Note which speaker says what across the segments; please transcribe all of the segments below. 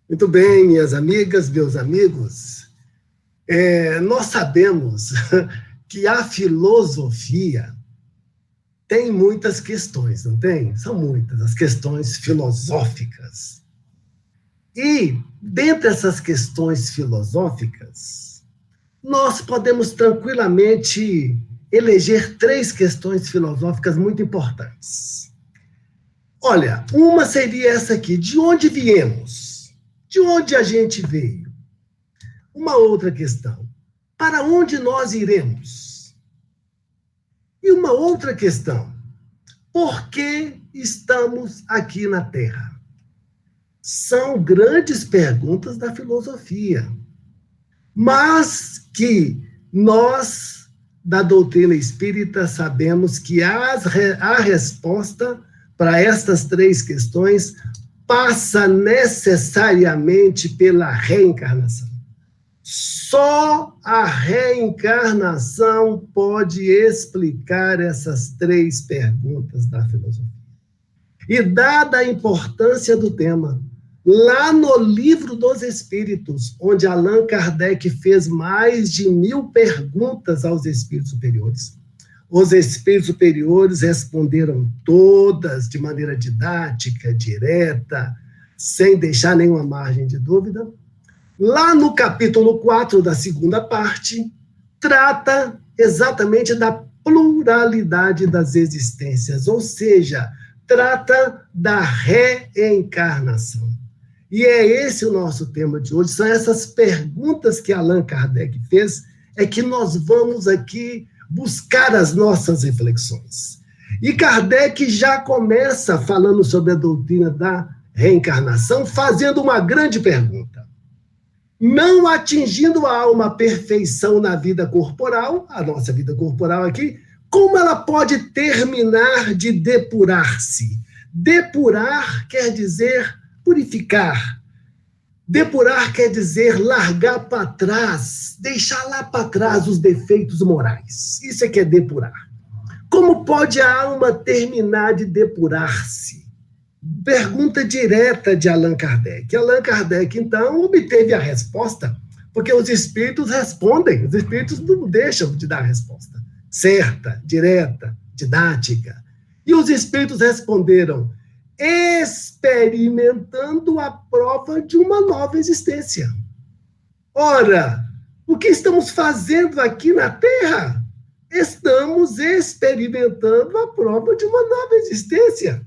Speaker 1: Muito bem, minhas amigas, meus amigos. Nós sabemos que a filosofia tem muitas questões, não tem? São muitas as questões filosóficas. E, dentre essas questões filosóficas, nós podemos tranquilamente eleger 3 questões filosóficas muito importantes. Olha, uma seria essa aqui: de onde viemos? De onde a gente veio? Uma outra questão: para onde nós iremos? E uma outra questão: por que estamos aqui na Terra? São grandes perguntas da filosofia, mas que nós, da doutrina espírita, sabemos que a resposta para estas 3 questões passa necessariamente pela reencarnação. Só a reencarnação pode explicar essas 3 perguntas da filosofia. E dada a importância do tema, lá no Livro dos Espíritos, onde Allan Kardec fez mais de 1000 perguntas aos espíritos superiores, os espíritos superiores responderam todas de maneira didática, direta, sem deixar nenhuma margem de dúvida. Lá no capítulo 4 da segunda parte, trata exatamente da pluralidade das existências, ou seja, trata da reencarnação. E é esse o nosso tema de hoje, são essas perguntas que Allan Kardec fez, é que nós vamos aqui buscar as nossas reflexões. E Kardec já começa falando sobre a doutrina da reencarnação, fazendo uma grande pergunta. Não atingindo a alma a perfeição na vida corporal, a nossa vida corporal aqui, como ela pode terminar de depurar-se? Depurar quer dizer purificar. Depurar quer dizer largar para trás, deixar lá para trás os defeitos morais. Isso é que é depurar. Como pode a alma terminar de depurar-se? Pergunta direta de Allan Kardec. Allan Kardec, então, obteve a resposta, porque os espíritos respondem, os espíritos não deixam de dar a resposta certa, direta, didática. E os espíritos responderam: experimentando a prova de uma nova existência. Ora, o que estamos fazendo aqui na Terra? Estamos experimentando a prova de uma nova existência.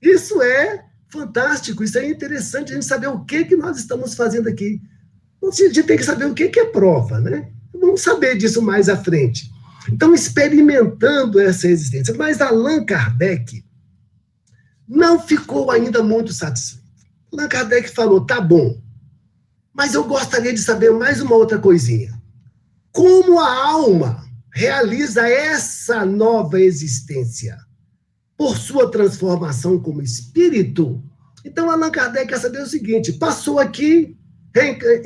Speaker 1: Isso é fantástico, isso é interessante a gente saber o que nós estamos fazendo aqui. A gente tem que saber o que é prova, né? Vamos saber disso mais à frente. Então, experimentando essa existência. Mas Allan Kardec não ficou ainda muito satisfeito. Allan Kardec falou: tá bom, mas eu gostaria de saber mais uma outra coisinha. Como a alma realiza essa nova existência? Por sua transformação como espírito? Então, Allan Kardec quer saber o seguinte: passou aqui,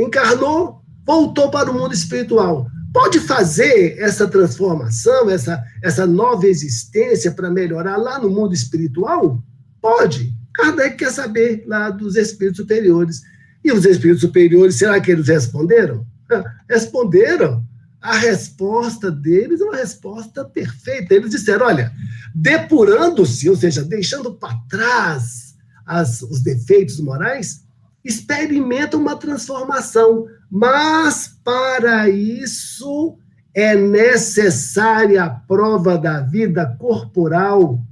Speaker 1: encarnou, voltou para o mundo espiritual. Pode fazer essa transformação, essa nova existência para melhorar lá no mundo espiritual? Pode. Kardec quer saber lá dos espíritos superiores. E os espíritos superiores, será que eles responderam? Responderam. A resposta deles é uma resposta perfeita. Eles disseram: olha, depurando-se, ou seja, deixando para trás os defeitos morais, experimenta uma transformação. Mas, para isso, é necessária a prova da vida corporal.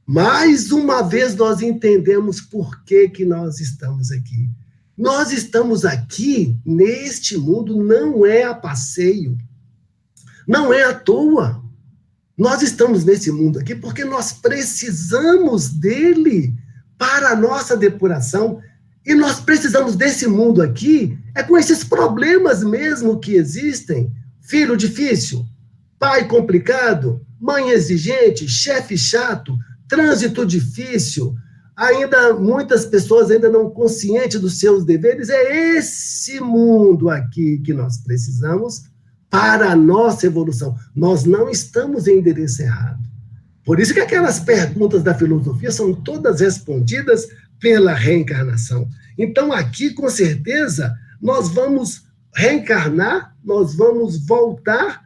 Speaker 1: Mais uma vez, nós entendemos por que nós estamos aqui. Nós estamos aqui, neste mundo, não é a passeio. Não é à toa. Nós estamos nesse mundo aqui porque nós precisamos dele para a nossa depuração. E nós precisamos desse mundo aqui, com esses problemas mesmo que existem. Filho difícil, pai complicado, mãe exigente, chefe chato, trânsito difícil, ainda muitas pessoas ainda não conscientes dos seus deveres. É esse mundo aqui que nós precisamos para a nossa evolução. Nós não estamos em endereço errado. Por isso que aquelas perguntas da filosofia são todas respondidas pela reencarnação. Então, aqui, com certeza, nós vamos reencarnar, nós vamos voltar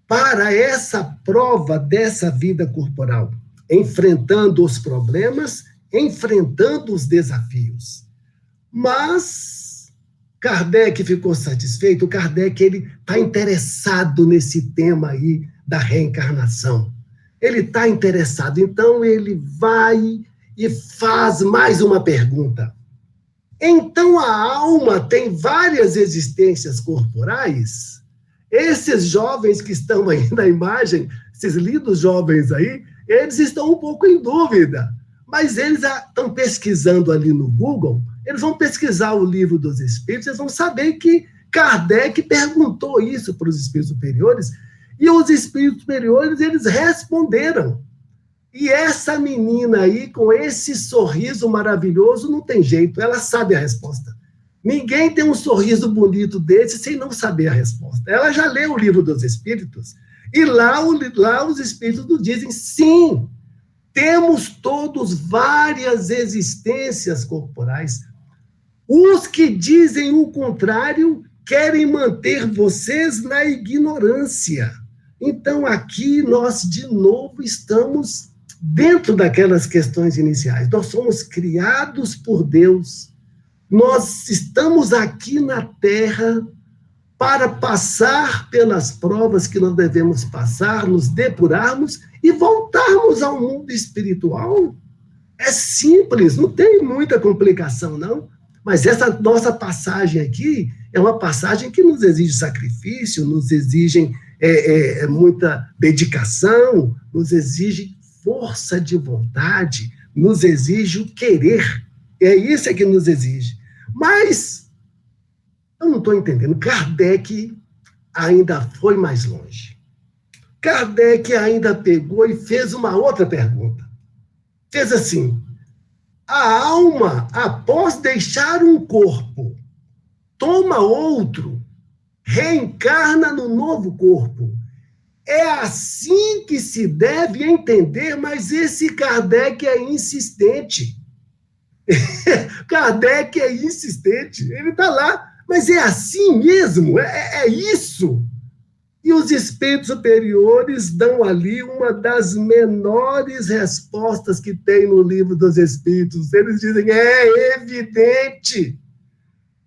Speaker 1: para essa prova dessa vida corporal, enfrentando os problemas, enfrentando os desafios. Mas Kardec ficou satisfeito. Kardec ele está interessado nesse tema aí da reencarnação. Ele está interessado, então ele vai e faz mais uma pergunta. Então a alma tem várias existências corporais? Esses jovens que estão aí na imagem, esses lindos jovens aí, eles estão um pouco em dúvida, mas eles estão pesquisando ali no Google, eles vão pesquisar o Livro dos Espíritos, eles vão saber que Kardec perguntou isso para os espíritos superiores, e os espíritos superiores, eles responderam. E essa menina aí, com esse sorriso maravilhoso, não tem jeito, ela sabe a resposta. Ninguém tem um sorriso bonito desse sem não saber a resposta. Ela já leu o Livro dos Espíritos, e lá os espíritos nos dizem, sim, temos todos várias existências corporais. Os que dizem o contrário querem manter vocês na ignorância. Então, aqui nós, de novo, estamos dentro daquelas questões iniciais. Nós somos criados por Deus. Nós estamos aqui na Terra para passar pelas provas que nós devemos passar, nos depurarmos e voltarmos ao mundo espiritual. É simples, não tem muita complicação, não. Mas essa nossa passagem aqui é uma passagem que nos exige sacrifício, nos exige muita dedicação, nos exige força de vontade, nos exige o querer. É isso que nos exige. Mas eu não estou entendendo. Kardec ainda foi mais longe. Kardec ainda pegou e fez uma outra pergunta. Fez assim: a alma, após deixar um corpo, toma outro, reencarna no novo corpo. É assim que se deve entender, mas esse Kardec é insistente. Kardec é insistente, ele está lá, mas é assim mesmo, é isso. E os espíritos superiores dão ali uma das menores respostas que tem no Livro dos Espíritos. Eles dizem, é evidente,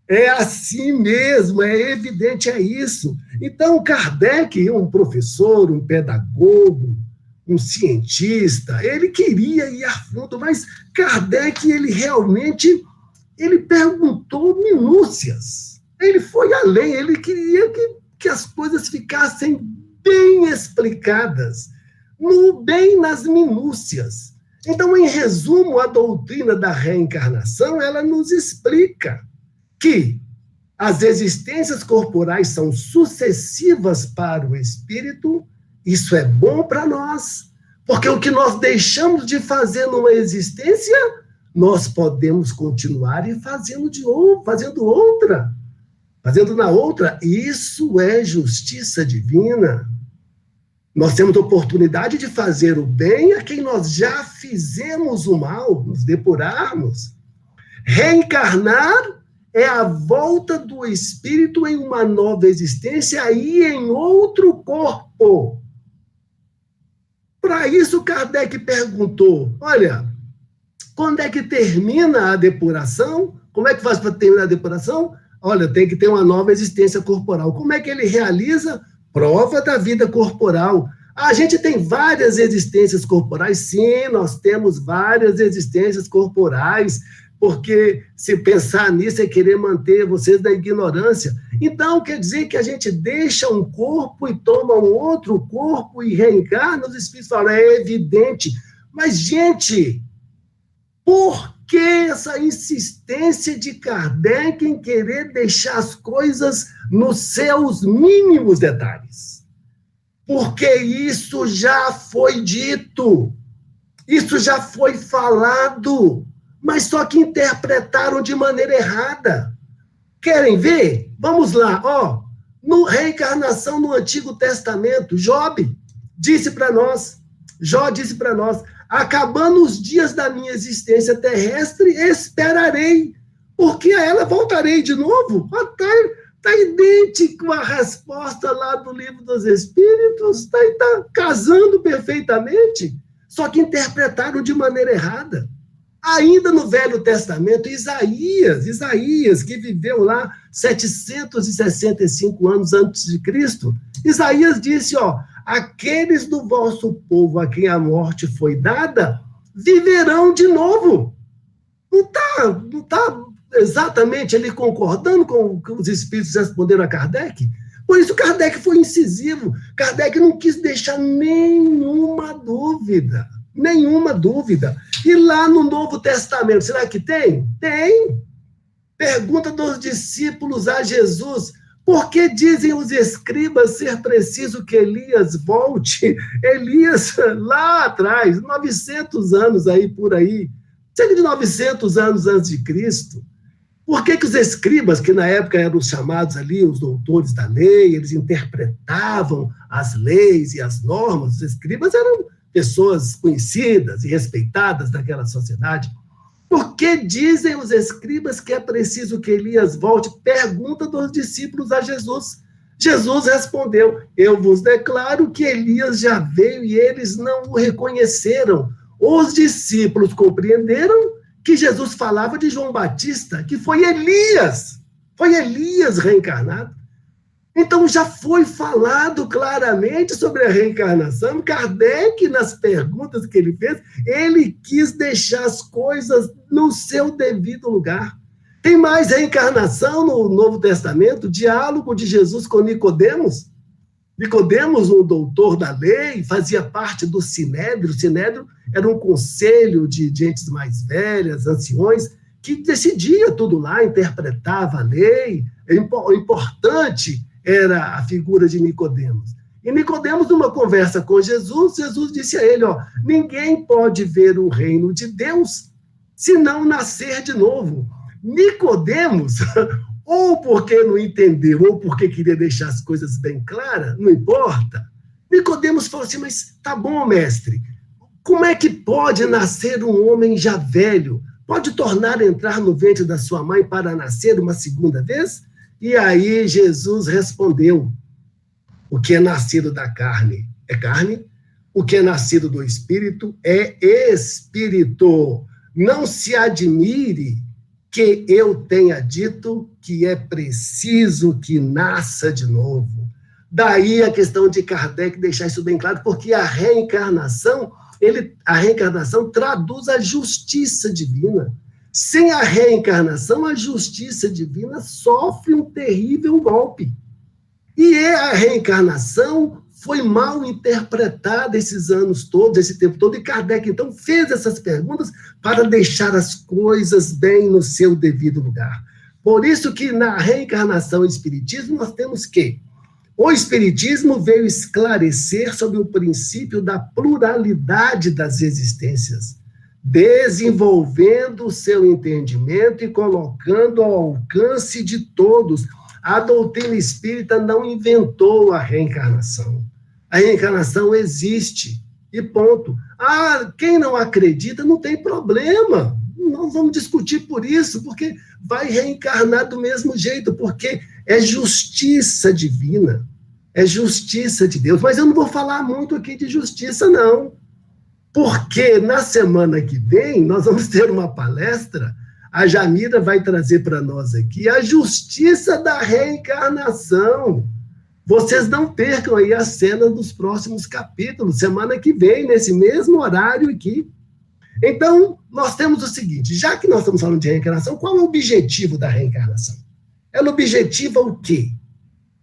Speaker 1: é assim mesmo, é evidente, é isso. Então, Kardec, um professor, um pedagogo, um cientista, ele queria ir a fundo, mas Kardec, ele realmente, ele perguntou minúcias. Ele foi além, ele queria que as coisas ficassem bem explicadas, bem nas minúcias. Então, em resumo, a doutrina da reencarnação, ela nos explica que as existências corporais são sucessivas para o espírito. Isso é bom para nós, porque o que nós deixamos de fazer numa existência, nós podemos continuar e fazendo outra. Fazendo na outra, isso é justiça divina. Nós temos a oportunidade de fazer o bem a quem nós já fizemos o mal, nos depurarmos. Reencarnar é a volta do espírito em uma nova existência e em outro corpo. Para isso, Kardec perguntou, olha, quando é que termina a depuração? Como é que faz para terminar a depuração? Olha, tem que ter uma nova existência corporal. Como é que ele realiza? Prova da vida corporal. A gente tem várias existências corporais? Sim, nós temos várias existências corporais, porque se pensar nisso é querer manter vocês na ignorância. Então, quer dizer que a gente deixa um corpo e toma um outro corpo e reencarna? Os espíritos falam, é evidente. Mas, gente, por que essa insistência de Kardec em querer deixar as coisas nos seus mínimos detalhes? Porque isso já foi dito, isso já foi falado, mas só que interpretaram de maneira errada. Querem ver? Vamos lá, reencarnação no Antigo Testamento, Jó disse para nós, acabando os dias da minha existência terrestre, esperarei porque a ela voltarei de novo. Está idêntico à resposta lá do Livro dos Espíritos, está casando perfeitamente, só que interpretaram de maneira errada. Ainda no Velho Testamento, Isaías, que viveu lá 765 anos antes de Cristo, Isaías disse, aqueles do vosso povo a quem a morte foi dada, viverão de novo. Não está exatamente ele concordando com o que os espíritos responderam a Kardec? Por isso Kardec foi incisivo. Kardec não quis deixar nenhuma dúvida. E lá no Novo Testamento, será que tem? Tem. Pergunta dos discípulos a Jesus, por que dizem os escribas ser preciso que Elias volte? Elias, lá atrás, 900 anos aí por aí, cerca de 900 anos antes de Cristo. Por que os escribas, que na época eram chamados ali os doutores da lei, eles interpretavam as leis e as normas, os escribas eram pessoas conhecidas e respeitadas daquela sociedade. Por que dizem os escribas que é preciso que Elias volte? Pergunta dos discípulos a Jesus. Jesus respondeu, eu vos declaro que Elias já veio e eles não o reconheceram. Os discípulos compreenderam que Jesus falava de João Batista, que foi Elias reencarnado. Então, já foi falado claramente sobre a reencarnação. Kardec, nas perguntas que ele fez, ele quis deixar as coisas no seu devido lugar. Tem mais reencarnação no Novo Testamento, diálogo de Jesus com Nicodemos. Nicodemos, um doutor da lei, fazia parte do Sinédrio. O Sinédrio era um conselho de gentes mais velhas, anciões, que decidia tudo lá, interpretava a lei. O importante era a figura de Nicodemos. E Nicodemos, numa conversa com Jesus, Jesus disse a ele, ninguém pode ver o reino de Deus se não nascer de novo. Nicodemos, ou porque não entendeu, ou porque queria deixar as coisas bem claras, não importa. Nicodemos falou assim, mas tá bom, mestre, como é que pode nascer um homem já velho? Pode tornar a entrar no ventre da sua mãe para nascer uma segunda vez? E aí Jesus respondeu, o que é nascido da carne é carne, o que é nascido do espírito é espírito. Não se admire que eu tenha dito que é preciso que nasça de novo. Daí a questão de Kardec deixar isso bem claro, porque a reencarnação traduz a justiça divina. Sem a reencarnação, a justiça divina sofre um terrível golpe. E a reencarnação foi mal interpretada esses anos todos, esse tempo todo, e Kardec, então, fez essas perguntas para deixar as coisas bem no seu devido lugar. Por isso que na reencarnação e espiritismo nós temos que o espiritismo veio esclarecer sobre o princípio da pluralidade das existências, desenvolvendo o seu entendimento e colocando ao alcance de todos. A doutrina espírita não inventou a reencarnação. A reencarnação existe, e ponto. Quem não acredita não tem problema. Não vamos discutir por isso, porque vai reencarnar do mesmo jeito, porque é justiça divina, é justiça de Deus. Mas eu não vou falar muito aqui de justiça, não. Porque na semana que vem nós vamos ter uma palestra, a Jamila vai trazer para nós aqui a justiça da reencarnação. Vocês não percam aí a cena dos próximos capítulos, semana que vem, nesse mesmo horário aqui. Então, nós temos o seguinte, já que nós estamos falando de reencarnação, qual é o objetivo da reencarnação? Ela objetiva o quê?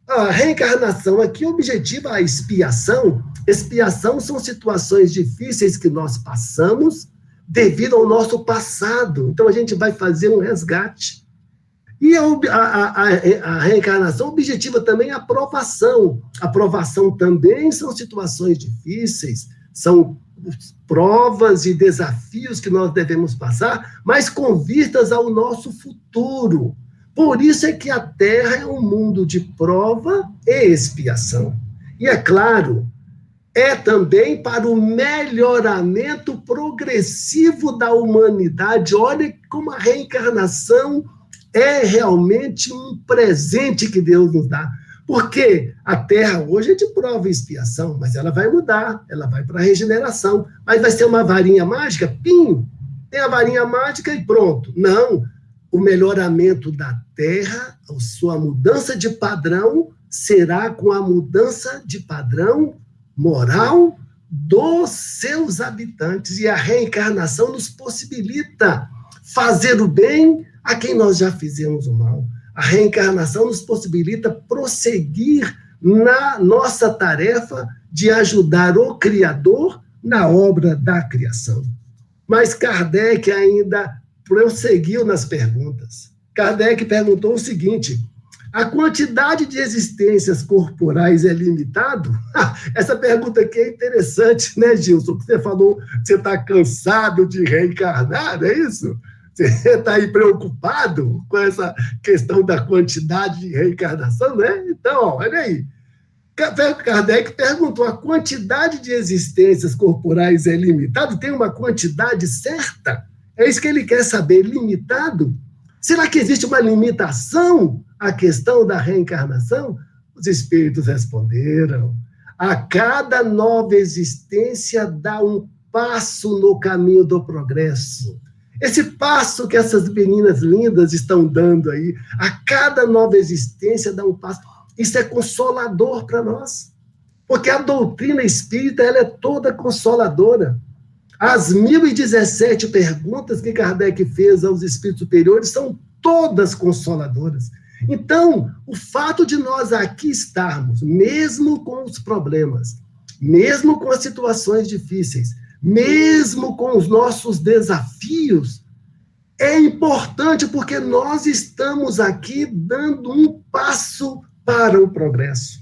Speaker 1: A reencarnação aqui objetiva a expiação. Expiação são situações difíceis que nós passamos devido ao nosso passado. Então, a gente vai fazer um resgate. E a reencarnação objetiva também a aprovação. Aprovação também são situações difíceis, são provas e desafios que nós devemos passar, mas com vistas ao nosso futuro. Por isso é que a Terra é um mundo de prova e expiação. E é claro, é também para o melhoramento progressivo da humanidade. Olha como a reencarnação é realmente um presente que Deus nos dá. Porque a terra hoje é de prova e expiação, mas ela vai mudar, ela vai para a regeneração. Mas vai ser uma varinha mágica? Pim! Tem a varinha mágica e pronto. Não. O melhoramento da terra, a sua mudança de padrão, será com a mudança de padrão moral dos seus habitantes. E a reencarnação nos possibilita fazer o bem a quem nós já fizemos o mal. A reencarnação nos possibilita prosseguir na nossa tarefa de ajudar o Criador na obra da criação. Mas Kardec ainda prosseguiu nas perguntas. Kardec perguntou o seguinte: a quantidade de existências corporais é limitado? Essa pergunta aqui é interessante, né, Gilson? Você falou que você está cansado de reencarnar, é isso? Você está aí preocupado com essa questão da quantidade de reencarnação, né? Então, ó, olha aí. Kardec perguntou: a quantidade de existências corporais é limitado? Tem uma quantidade certa? É isso que ele quer saber, limitado? Será que existe uma limitação à questão da reencarnação? Os espíritos responderam: a cada nova existência dá um passo no caminho do progresso. Esse passo que essas meninas lindas estão dando aí, a cada nova existência dá um passo. Isso é consolador para nós, porque a doutrina espírita ela é toda consoladora. As 1017 perguntas que Kardec fez aos espíritos superiores são todas consoladoras. Então, o fato de nós aqui estarmos, mesmo com os problemas, mesmo com as situações difíceis, mesmo com os nossos desafios, é importante porque nós estamos aqui dando um passo para o progresso.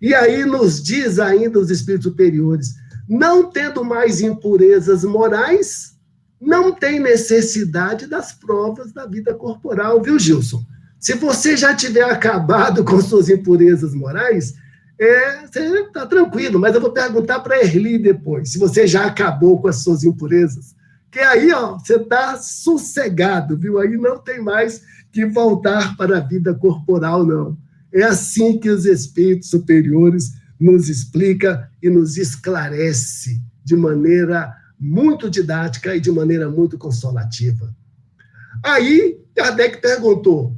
Speaker 1: E aí nos diz ainda os espíritos superiores: não tendo mais impurezas morais, não tem necessidade das provas da vida corporal, viu, Gilson? Se você já tiver acabado com suas impurezas morais, você está tranquilo, mas eu vou perguntar para a Erli depois, se você já acabou com as suas impurezas. Que aí, ó, você está sossegado, viu? Aí não tem mais que voltar para a vida corporal, não. É assim que os espíritos superiores nos explica e nos esclarece de maneira muito didática e de maneira muito consolativa. Aí, Kardec perguntou: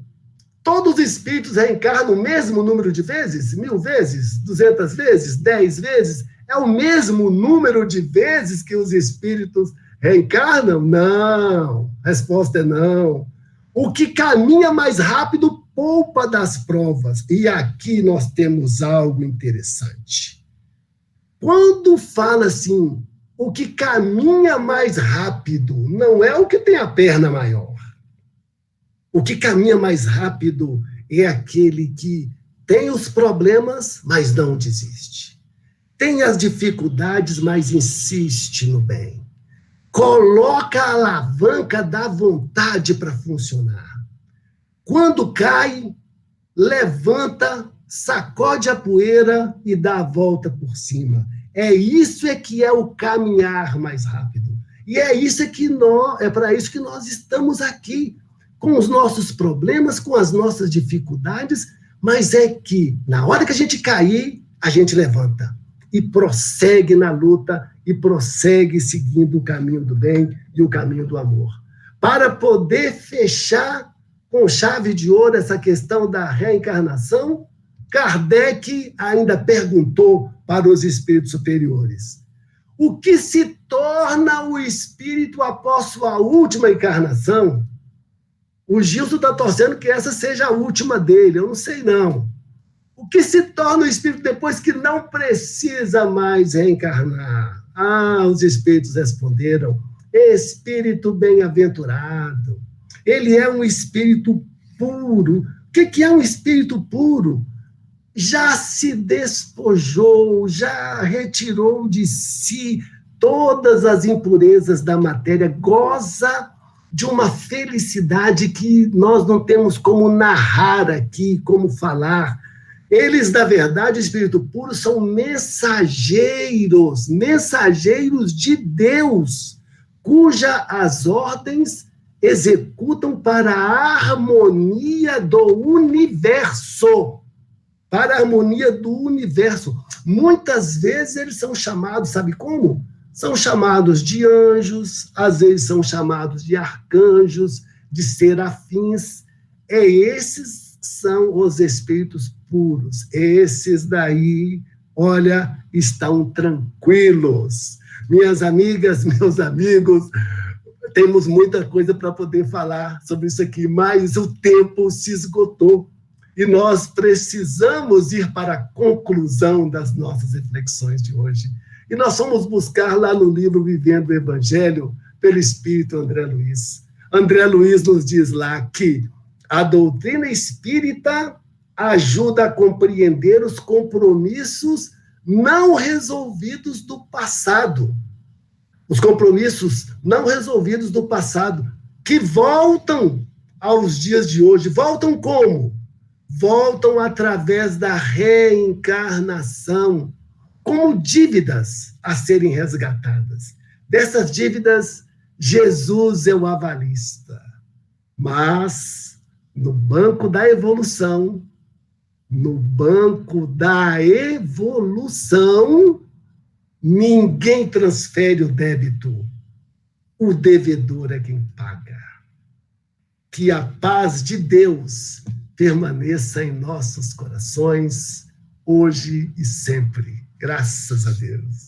Speaker 1: todos os espíritos reencarnam o mesmo número de vezes? 1000 vezes? 200 vezes? 10 vezes? É o mesmo número de vezes que os espíritos reencarnam? Não. A resposta é não. O que caminha mais rápido poupa das provas. E aqui nós temos algo interessante. Quando fala assim, o que caminha mais rápido, não é o que tem a perna maior. O que caminha mais rápido é aquele que tem os problemas, mas não desiste. Tem as dificuldades, mas insiste no bem. Coloca a alavanca da vontade para funcionar. Quando cai, levanta, sacode a poeira e dá a volta por cima. Isso que é o caminhar mais rápido. E é para isso que nós estamos aqui, com os nossos problemas, com as nossas dificuldades, mas é que, na hora que a gente cair, a gente levanta e prossegue na luta e prossegue seguindo o caminho do bem e o caminho do amor. Para poder fechar com chave de ouro essa questão da reencarnação, Kardec ainda perguntou para os espíritos superiores: o que se torna o espírito após sua última encarnação? O Gilson está torcendo que essa seja a última dele, eu não sei não. O que se torna o espírito depois que não precisa mais reencarnar? Os espíritos responderam: espírito bem-aventurado. Ele é um espírito puro. O que é um espírito puro? Já se despojou, já retirou de si todas as impurezas da matéria, goza de uma felicidade que nós não temos como narrar aqui, como falar. Eles, na verdade, espírito puro, são mensageiros de Deus, cuja as ordens executam para a harmonia do universo. Para a harmonia do universo. Muitas vezes eles são chamados, sabe como? São chamados de anjos, às vezes são chamados de arcanjos, de serafins. Esses são os espíritos puros. Esses daí, olha, estão tranquilos. Minhas amigas, meus amigos, temos muita coisa para poder falar sobre isso aqui, mas o tempo se esgotou. E nós precisamos ir para a conclusão das nossas reflexões de hoje. E nós fomos buscar lá no livro Vivendo o Evangelho, pelo Espírito André Luiz. André Luiz nos diz lá que a doutrina espírita ajuda a compreender os compromissos não resolvidos do passado. Os compromissos não resolvidos do passado, que voltam aos dias de hoje. Voltam como? Voltam através da reencarnação, como dívidas a serem resgatadas. Dessas dívidas, Jesus é o avalista. Mas, no banco da evolução, ninguém transfere o débito. O devedor é quem paga. Que a paz de Deus permaneça em nossos corações, hoje e sempre. Graças a Deus.